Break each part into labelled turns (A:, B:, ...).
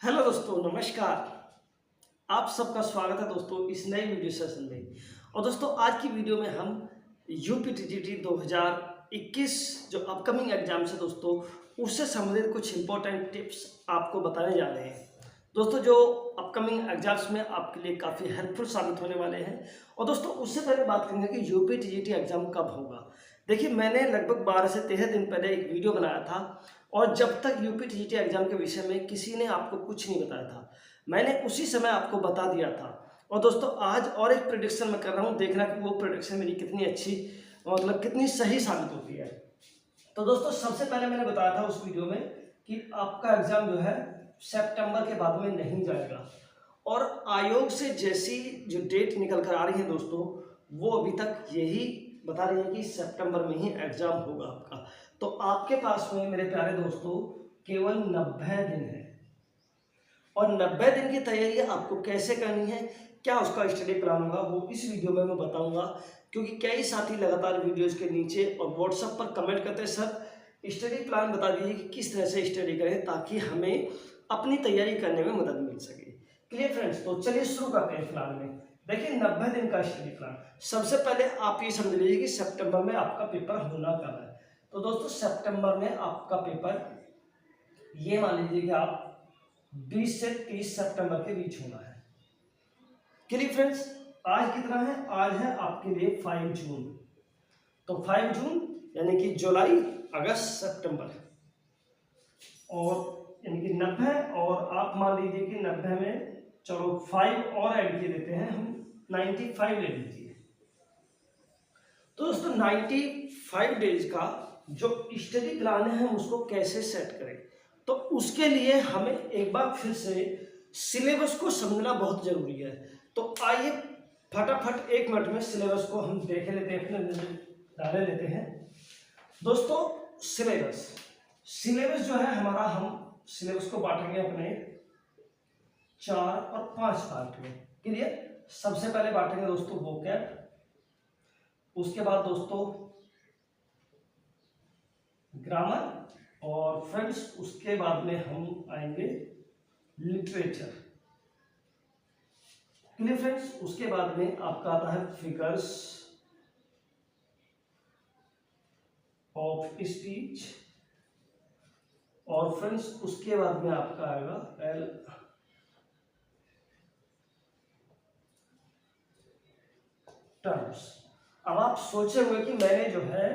A: Hello दोस्तों, नमस्कार। आप सबका स्वागत है दोस्तों इस नए वीडियो सेशन में। और दोस्तों आज की वीडियो में हम यूपीटीजीटी 2021 जो अपकमिंग एग्जाम्स है दोस्तों, उससे संबंधित कुछ इंपॉर्टेंट टिप्स आपको बताने जा रहे हैं। दोस्तों जो अपकमिंग एग्जाम्स में आपके लिए काफ़ी हेल्पफुल साबित होने वाले हैं। और दोस्तों उससे पहले बात करेंगे कि यूपीटीजीटी एग्जाम कब होगा। देखिए, मैंने लगभग 12 से 13 दिन पहले एक वीडियो बनाया था और जब तक यूपीटीजीटी एग्जाम के विषय में किसी ने आपको कुछ नहीं बताया था, मैंने उसी समय आपको बता दिया था। और दोस्तों आज और एक प्रेडिक्शन मैं कर रहा हूँ, देखना कि वो प्रेडिक्शन मेरी कितनी अच्छी मतलब कितनी सही साबित होती है। तो दोस्तों सबसे पहले मैंने बताया था उस वीडियो में कि आपका एग्जाम जो है सितंबर के बाद में नहीं जाएगा। और आयोग से जैसी जो डेट निकल कर आ रही है दोस्तों, वो अभी तक यही बता रही है कि सितंबर में ही एग्जाम होगा आपका। तो आपके पास में मेरे प्यारे दोस्तों केवल 90 दिन है। और 90 दिन की तैयारी आपको कैसे करनी है, क्या उसका स्टडी प्लान होगा, वो इस वीडियो में मैं बताऊंगा। क्योंकि कई साथी लगातार वीडियोस के नीचे और व्हाट्सएप पर कमेंट करते हैं, सर स्टडी प्लान बता दीजिए कि किस तरह से स्टडी करें ताकि हमें अपनी तैयारी करने में मदद मिल सके। क्लियर फ्रेंड्स, तो चलिए शुरू करते हैं। फिलहाल में देखिए 90 दिन का स्टडी प्लान। सबसे पहले आप ये समझ लीजिए कि सितंबर में आपका पेपर होना कब है। तो दोस्तों सितंबर में आपका पेपर ये मान लीजिए कि आप 20 से 30 सितंबर के बीच होना है। क्लियर फ्रेंड्स, आज कितना है? आज है आपके लिए 5 जून। तो 5 जून यानी कि जुलाई, अगस्त, सितंबर, और यानी कि 90। और आप मान लीजिए कि 90 में चलो 5 और ऐड किए देते हैं हम, 95 ले लीजिए। तो दोस्तों 95 डेज का जो स्टडी प्लान है हम उसको कैसे सेट करें, तो उसके लिए हमें एक बार फिर से सिलेबस को समझना बहुत जरूरी है। तो आइए फटाफट 1 मिनट में सिलेबस को हम देख लेते हैं, अपने डाले लेते हैं। दोस्तों सिलेबस सिलेबस जो है हमारा, हम सिलेबस को बांटेंगे अपने 4 और 5 पार्ट में। क्लियर? सबसे पहले बांटेंगे दोस्तों वोकैब, उसके बाद दोस्तों ग्रामर, और फ्रेंड्स उसके बाद में हम आएंगे लिटरेचर। Clear friends? उसके बाद में आपका आता है फिगर्स ऑफ स्पीच, और फ्रेंड्स उसके बाद में आपका आएगा एल टर्म्स। अब आप सोचे हुए कि मैंने जो है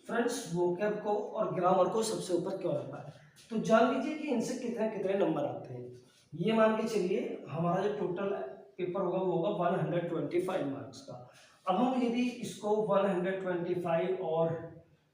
A: फ्रेंड्स वोकैब को और ग्रामर को सबसे ऊपर क्यों रखा है, तो जान लीजिए कि इनसे कितने कितने नंबर आते हैं। ये मान के चलिए हमारा जो टोटल पेपर होगा वो होगा 125 मार्क्स का। अब हम यदि इसको 125 और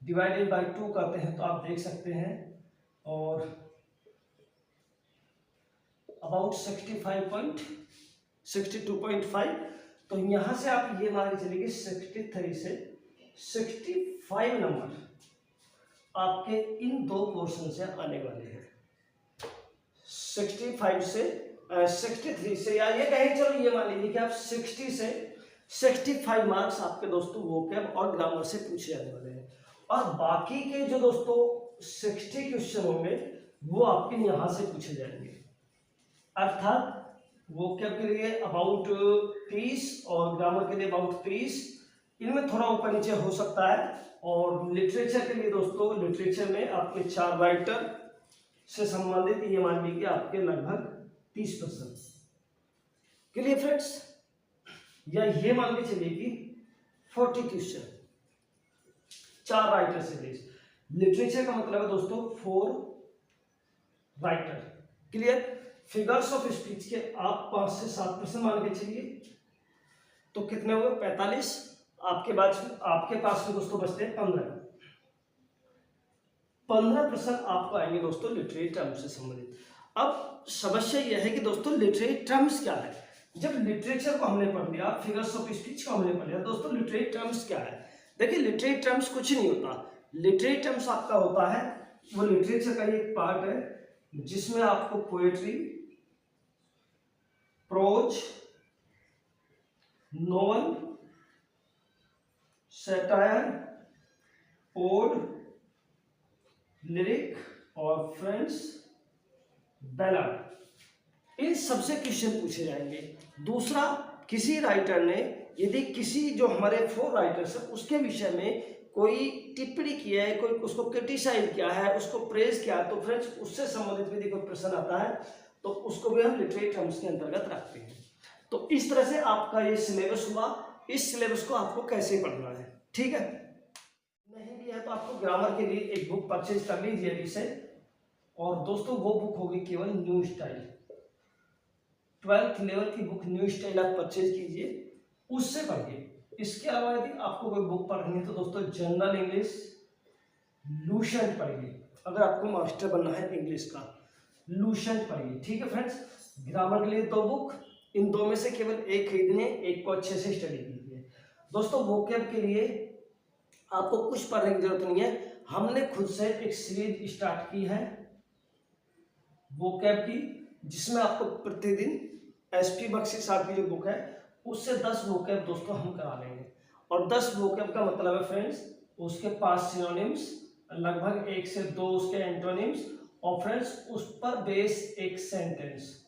A: डिवाइडेड बाय 2 करते हैं तो आप देख सकते हैं, और अबाउट 62.5। तो यहाँ से आप ये मान के चलिए 63 से 65 नंबर आपके इन दो पोर्शन से आने वाले हैं। 65 से 63 से, या ये कहें चलो ये मान लीजिए कि आप 60 से 65 मार्क्स आपके दोस्तों वोकैब और ग्रामर से पूछे जाने वाले हैं। और बाकी के जो दोस्तों 60 क्वेश्चन होंगे वो आपके यहाँ से पूछे जाएंगे। अर्थात वोकैब के लिए अबाउट 30 और ग्रामर के लिए अबाउट 30, इनमें थोड़ा ऊपर नीचे हो सकता है। और लिटरेचर के लिए दोस्तों, लिटरेचर में आपके 4 राइटर से संबंधित ये मान लीजिए आपके लगभग 30%। Clear friends? या ये मान के चलिए कि 40 क्वेश्चन 4 राइटर से बेस। लिटरेचर का मतलब है दोस्तों 4 writer. Clear? Figures of speech के आप 5 से 7% मान के चलिए, तो कितने हुए? 45। आपके पास में दोस्तों बचते हैं 15% आपको आएंगे दोस्तों लिटरेरी टर्म्स से संबंधित। अब समस्या यह है कि दोस्तों लिटरेरी टर्म्स क्या है। जब लिटरेचर को हमने पढ़ लिया, फिगर्स ऑफ स्पीच को हमने पढ़ लिया, दोस्तों लिटरेरी टर्म्स क्या है? देखिए लिटरेरी टर्म्स कुछ नहीं होता। लिटरेरी टर्म्स आपका होता है, वो लिटरेचर का एक पार्ट है जिसमें आपको poetry, prose, novel, satire, ode, lyric और फ्रेंड्स बैलार्ड, इन सबसे क्वेश्चन पूछे जाएंगे। दूसरा, किसी राइटर ने यदि किसी जो हमारे 4 राइटर्स है उसके विषय में कोई टिप्पणी किया है, कोई उसको क्रिटिसाइज किया है, उसको प्रेज किया है, तो फ्रेंड्स उससे संबंधित यदि कोई प्रश्न आता है तो उसको भी हम लिटरेरी टर्म्स के अंतर्गत रखते हैं। तो इस तरह से आपका ये सिलेबस हुआ। इस सिलेबस को आपको कैसे पढ़ना है, ठीक है। नहीं भी है तो आपको ग्रामर के लिए एक बुक परचेज कर लीजिए अभी से। और दोस्तों वो बुक होगी केवल न्यू स्टाइल, 12th लेवल की बुक न्यू स्टाइल आप परचेज कीजिए, उससे पढ़िए। इसके अलावा यदि आपको कोई बुक पढ़नी है तो दोस्तों जनरल इंग्लिश लूसेंट पढ़िए। अगर आपको मास्टर बनना है इंग्लिश का, लूसेंट पढ़िए, ठीक है फ्रेंड्स। ग्रामर के लिए 2 बुक, इन 2 में से केवल एक खरीदने, एक को अच्छे से स्टडी कीजिए। दोस्तों वोकैब के लिए आपको कुछ पढ़ने की जरूरत नहीं है, हमने खुद से एक सीरीज स्टार्ट की है वोकैब की, जिसमें आपको प्रतिदिन एसपी बख्शी साहब की जो बुक है उससे 10 वोकैब दोस्तों हम करा लेंगे। और 10 वोकैब का मतलब है फ्रेंड्स उसके 5 सिनोनिम्स, लगभग 1 से 2 उसके एंटोनिम्स, और फ्रेंड्स उस पर बेस एक सेंटेंस।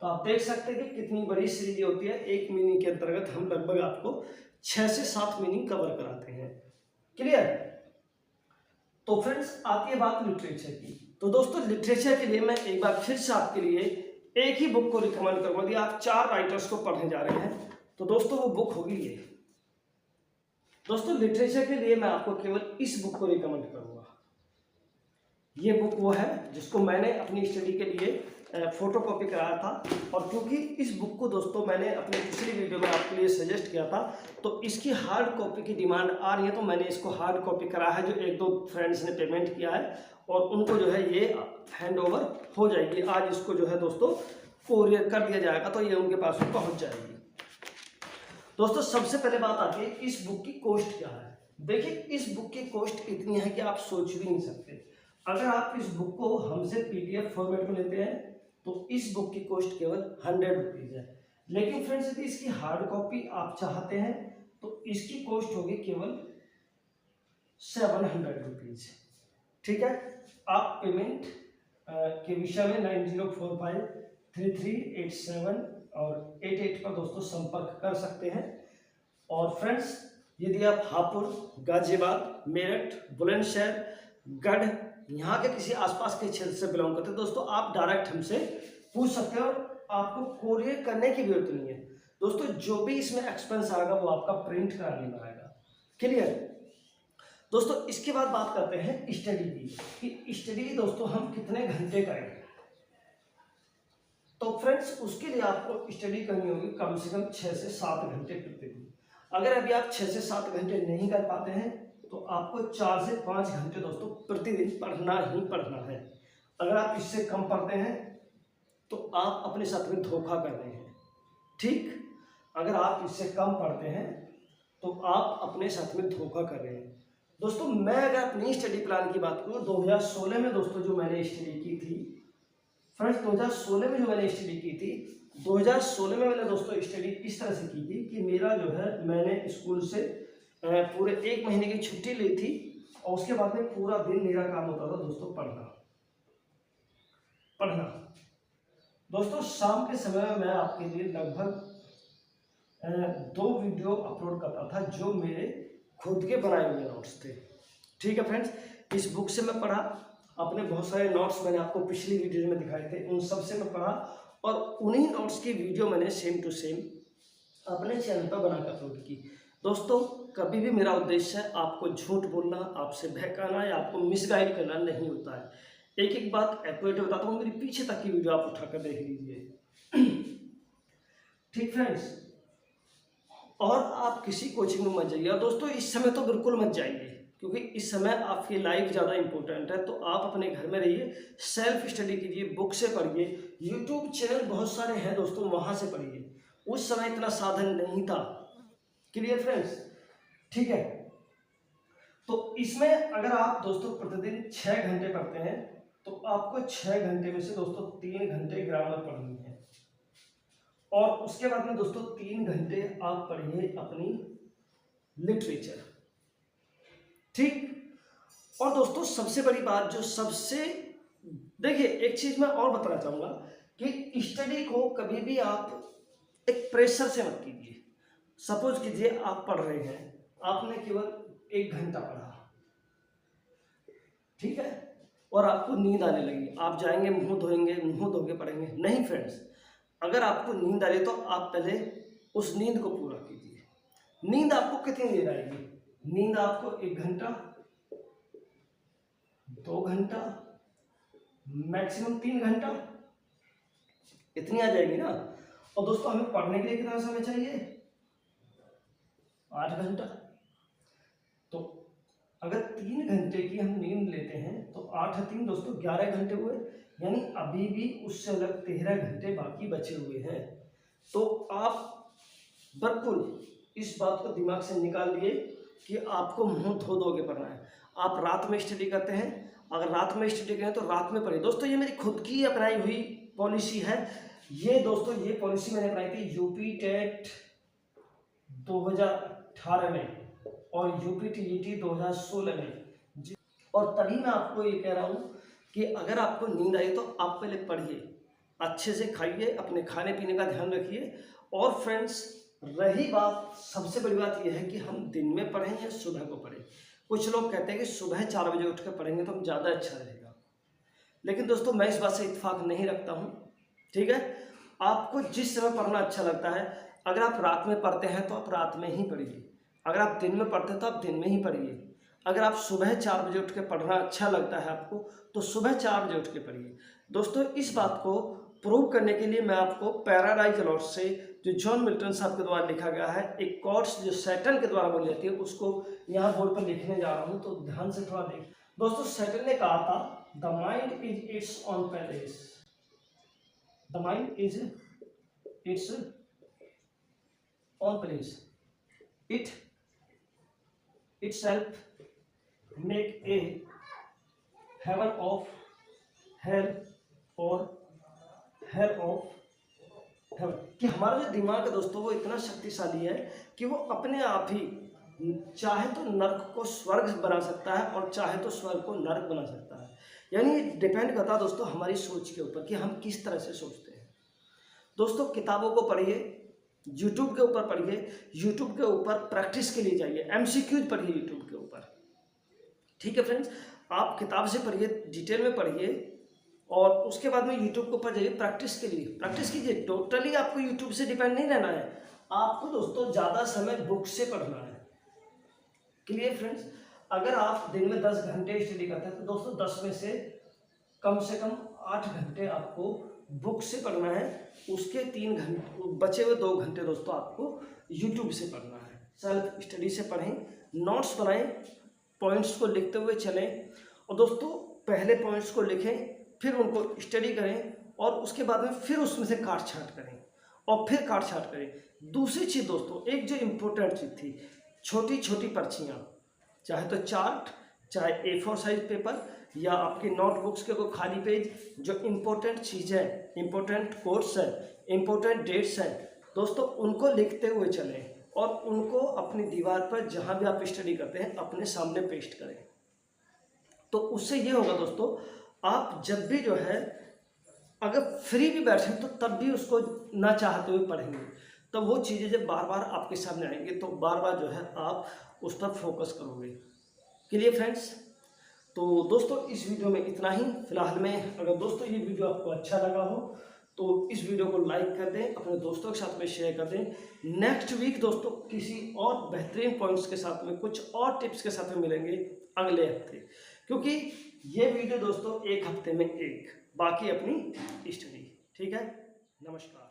A: तो आप देख सकते हैं कि कितनी बड़ी सीरीज होती है। एक मीनिंग के अंतर्गत हम लगभग आपको 6 से 7 मीनिंग कवर कराते हैं। क्लियर। तो फ्रेंड्स आती है बात लिटरेचर की। तो दोस्तों लिटरेचर के लिए मैं एक बार फिर से आपके लिए एक ही बुक को रिकमेंड करूंगा। यदि आप 4 राइटर्स को पढ़ने जा रहे हैं तो दोस्तों वो बुक होगी ये। दोस्तों लिटरेचर के लिए मैं आपको केवल इस बुक को रिकमेंड करूंगा। ये बुक वो है जिसको मैंने अपनी स्टडी के लिए फोटो कॉपी कराया था। और क्योंकि इस बुक को दोस्तों मैंने अपने पिछली वीडियो में आपके लिए सजेस्ट किया था, तो इसकी हार्ड कॉपी की डिमांड आ रही है, तो मैंने इसको हार्ड कॉपी करा है। जो 1-2 फ्रेंड्स ने पेमेंट किया है और उनको जो है ये हैंड ओवर हो जाएगी। आज इसको जो है दोस्तों कोरियर कर दिया जाएगा, तो ये उनके पास पहुंच जाएगी। दोस्तों सबसे पहले बात आती है इस बुक की कॉस्ट क्या है। देखिए इस बुक की कॉस्ट इतनी है कि आप सोच भी नहीं सकते। अगर आप इस बुक को हमसे पीडीएफ फॉर्मेट में लेते हैं तो इस बुक की कॉस्ट केवल 100 रुपीज है। लेकिन फ्रेंड्स यदि इसकी हार्ड कॉपी आप चाहते हैं तो इसकी कॉस्ट होगी केवल 700 रुपीज, ठीक है। आप पेमेंट के विषय में 90453387 और 88 पर दोस्तों संपर्क कर सकते हैं। और फ्रेंड्स यदि आप हापुड़, गाजियाबाद, मेरठ, बुलंदशहर, गढ़, यहाँ के किसी आसपास के क्षेत्र से बिलोंग करते हैं दोस्तों, आप डायरेक्ट हमसे पूछ सकते हैं और आपको कोरियर करने की जरूरत नहीं है। दोस्तों जो भी इसमें एक्सपेंस आएगा वो आपका प्रिंट कराने में आएगा। क्लियर। दोस्तों इसके बाद बात करते हैं स्टडी की, कि स्टडी दोस्तों हम कितने घंटे करेंगे। तो फ्रेंड्स उसके लिए आपको स्टडी करनी होगी कम से कम 6 से 7 घंटे प्रतिदिन। अगर अभी आप 6 से 7 घंटे नहीं कर पाते हैं तो आपको 4 से 5 घंटे दोस्तों प्रतिदिन पढ़ना ही पढ़ना है। अगर आप इससे कम पढ़ते हैं तो आप अपने साथ में धोखा कर रहे हैं, ठीक। अगर आप इससे कम पढ़ते हैं तो आप अपने साथ में धोखा कर रहे हैं। दोस्तों मैं अगर अपनी स्टडी प्लान की बात करूँ 2016 में दोस्तों जो मैंने स्टडी की थी, फ्रेंड्स 2016 में जो मैंने स्टडी की थी, 2016 में मैंने दोस्तों स्टडी इस तरह से की थी कि मेरा जो है मैंने स्कूल से पूरे 1 महीने की छुट्टी ली थी और उसके बाद में पूरा दिन मेरा काम होता था दोस्तों पढ़ना। दोस्तों शाम के समय में मैं आपके लिए लगभग 2 वीडियो अपलोड करता था जो मेरे खुद के बनाए हुए नोट्स थे, ठीक है फ्रेंड्स। इस बुक से मैं पढ़ा, अपने बहुत सारे नोट्स मैंने आपको पिछली वीडियो में दिखाए थे, उन सब से मैं पढ़ा और उन्हीं नोट्स की वीडियो मैंने सेम टू सेम अपने चैनल पर बनाकर अपलोड की। दोस्तों कभी भी मेरा उद्देश्य है आपको झूठ बोलना, आपसे बहकाना या आपको मिसगाइड करना नहीं होता है। एक एक बात एक्यूरेट बताता हूँ, मेरी पीछे तक की वीडियो आप उठाकर देख लीजिए, ठीक फ्रेंड्स। और आप किसी कोचिंग में मत जाइए। और दोस्तों इस समय तो बिल्कुल मत जाइए क्योंकि इस समय आपकी लाइफ ज़्यादा इंपॉर्टेंट है। तो आप अपने घर में रहिए, सेल्फ स्टडी कीजिए, बुक से पढ़िए, यूट्यूब चैनल बहुत सारे हैं दोस्तों, वहाँ से पढ़िए। उस समय इतना साधन नहीं था। क्लियर फ्रेंड्स, ठीक है। तो इसमें अगर आप दोस्तों प्रतिदिन 6 घंटे पढ़ते हैं तो आपको 6 घंटे में से दोस्तों 3 घंटे ग्रामर पढ़नी है और उसके बाद में दोस्तों 3 घंटे आप पढ़िए अपनी लिटरेचर, ठीक। और दोस्तों सबसे बड़ी बात जो सबसे देखिए एक चीज़ मैं और बताना चाहूँगा कि स्टडी को कभी भी आप एक प्रेशर से मत कीजिए। सपोज कीजिए आप पढ़ रहे हैं, आपने केवल 1 घंटा पढ़ा, ठीक है, और आपको नींद आने लगी, आप जाएंगे मुंह धोएंगे, मुंह धो के पढ़ेंगे? नहीं फ्रेंड्स, अगर आपको नींद आ रही तो आप पहले उस नींद को पूरा कीजिए। नींद आपको कितनी देर आएगी? नींद आपको 1 घंटा, 2 घंटा, मैक्सिमम 3 घंटा, इतनी आ जाएगी ना। और दोस्तों हमें पढ़ने के लिए कितना समय चाहिए? 8 घंटा। तो अगर 3 घंटे की हम नींद लेते हैं तो 8 3 दोस्तों 11 घंटे हुए, यानी अभी भी उससे अलग 13 घंटे बाकी बचे हुए हैं। तो आप बिल्कुल इस बात को दिमाग से निकाल दिए कि आपको मुंह धो धो के पढ़ना है। आप रात में स्टडी करते हैं, अगर रात में स्टडी करें तो रात में पढ़िए। दोस्तों ये मेरी खुद की अपनाई हुई पॉलिसी है। ये दोस्तों ये पॉलिसी मैंने अपनाई थी यूपी टेट 2018 में और यूपी टीईटी 2016 में। और तभी मैं आपको ये कह रहा हूँ कि अगर आपको नींद आई तो आप पहले पढ़िए, अच्छे से खाइए, अपने खाने पीने का ध्यान रखिए। और फ्रेंड्स रही बात, सबसे बड़ी बात यह है कि हम दिन में पढ़ें या सुबह को पढ़ें। कुछ लोग कहते हैं कि सुबह 4 बजे उठ कर पढ़ेंगे तो हम ज़्यादा अच्छा रहेगा, लेकिन दोस्तों मैं इस बात से इत्तेफाक नहीं रखता हूँ। ठीक है, आपको जिस समय पढ़ना अच्छा लगता है, अगर आप रात में पढ़ते हैं तो आप रात में ही पढ़िए, अगर आप दिन में पढ़ते हैं तो आप दिन में ही पढ़िए। अगर आप सुबह 4 बजे उठ के पढ़ना अच्छा लगता है आपको तो सुबह 4 बजे उठ के पढ़िए। दोस्तों इस बात को प्रूव करने के लिए मैं आपको पैराडाइज लॉस्ट से, जो जॉन मिल्टन साहब के द्वारा लिखा गया है, एक कोट्स जो सैटन के द्वारा बोली जाती है, उसको यहाँ बोर्ड पर लिखने जा रहा हूँ, तो ध्यान से थोड़ा देख। दोस्तों सैटन ने कहा था, the mind is it's on palace, the mind is it's on place, it itself make a heaven of hell or hell of heaven। कि हमारा जो दिमाग है दोस्तों वो इतना शक्तिशाली है कि वो अपने आप ही चाहे तो नर्क को स्वर्ग बना सकता है और चाहे तो स्वर्ग को नर्क बना सकता है। यानी डिपेंड करता है दोस्तों हमारी सोच के ऊपर कि हम किस तरह से सोचते हैं। दोस्तों किताबों को पढ़िए, यूट्यूब के ऊपर पढ़िए, यूट्यूब के ऊपर प्रैक्टिस के लिए जाइए, एमसीक्यूज पढ़िए यूट्यूब के ऊपर। ठीक है फ्रेंड्स, आप किताब से पढ़िए, डिटेल में पढ़िए और उसके बाद में यूट्यूब के ऊपर जाइए प्रैक्टिस के लिए, प्रैक्टिस कीजिए। टोटली आपको यूट्यूब से डिपेंड नहीं रहना है, आपको दोस्तों ज़्यादा समय बुक से पढ़ना है। क्लियर फ्रेंड्स, अगर आप दिन में 10 घंटे स्टडी करते हैं तो दोस्तों 10 में से कम 8 घंटे आपको बुक से पढ़ना है, उसके 3 घंटे बचे हुए 2 घंटे दोस्तों आपको यूट्यूब से पढ़ना है। सेल्फ स्टडी से पढ़ें, नोट्स बनाएं, पॉइंट्स को लिखते हुए चलें और दोस्तों पहले पॉइंट्स को लिखें, फिर उनको स्टडी करें और उसके बाद में फिर उसमें से काट छाँट करें और फिर काट छाँट करें। दूसरी चीज़ दोस्तों, एक जो इम्पोर्टेंट चीज़ थी, छोटी छोटी पर्चियाँ, चाहे तो चार्ट, चाहे A4 साइज पेपर या आपकी नोटबुक्स के कोई खाली पेज, जो इम्पोर्टेंट चीज़ें, इम्पोर्टेंट कोर्स है, इम्पोर्टेंट डेट्स हैं दोस्तों, उनको लिखते हुए चलें और उनको अपनी दीवार पर जहाँ भी आप स्टडी करते हैं अपने सामने पेस्ट करें। तो उससे ये होगा दोस्तों, आप जब भी जो है अगर फ्री भी बैठे तो तब भी उसको ना चाहते हुए पढ़ेंगे, तो वो चीज़ें जब बार बार आपके सामने आएंगी तो बार बार जो है आप उस पर फोकस करोगे। क्लियर फ्रेंड्स, तो दोस्तों इस वीडियो में इतना ही फिलहाल में। अगर दोस्तों ये वीडियो आपको अच्छा लगा हो तो इस वीडियो को लाइक कर दें, अपने दोस्तों के साथ में शेयर कर दें। नेक्स्ट वीक दोस्तों किसी और बेहतरीन पॉइंट्स के साथ में, कुछ और टिप्स के साथ में मिलेंगे अगले हफ्ते, क्योंकि ये वीडियो दोस्तों 1 हफ्ते में एक, बाकी अपनी स्टडी। ठीक है, नमस्कार।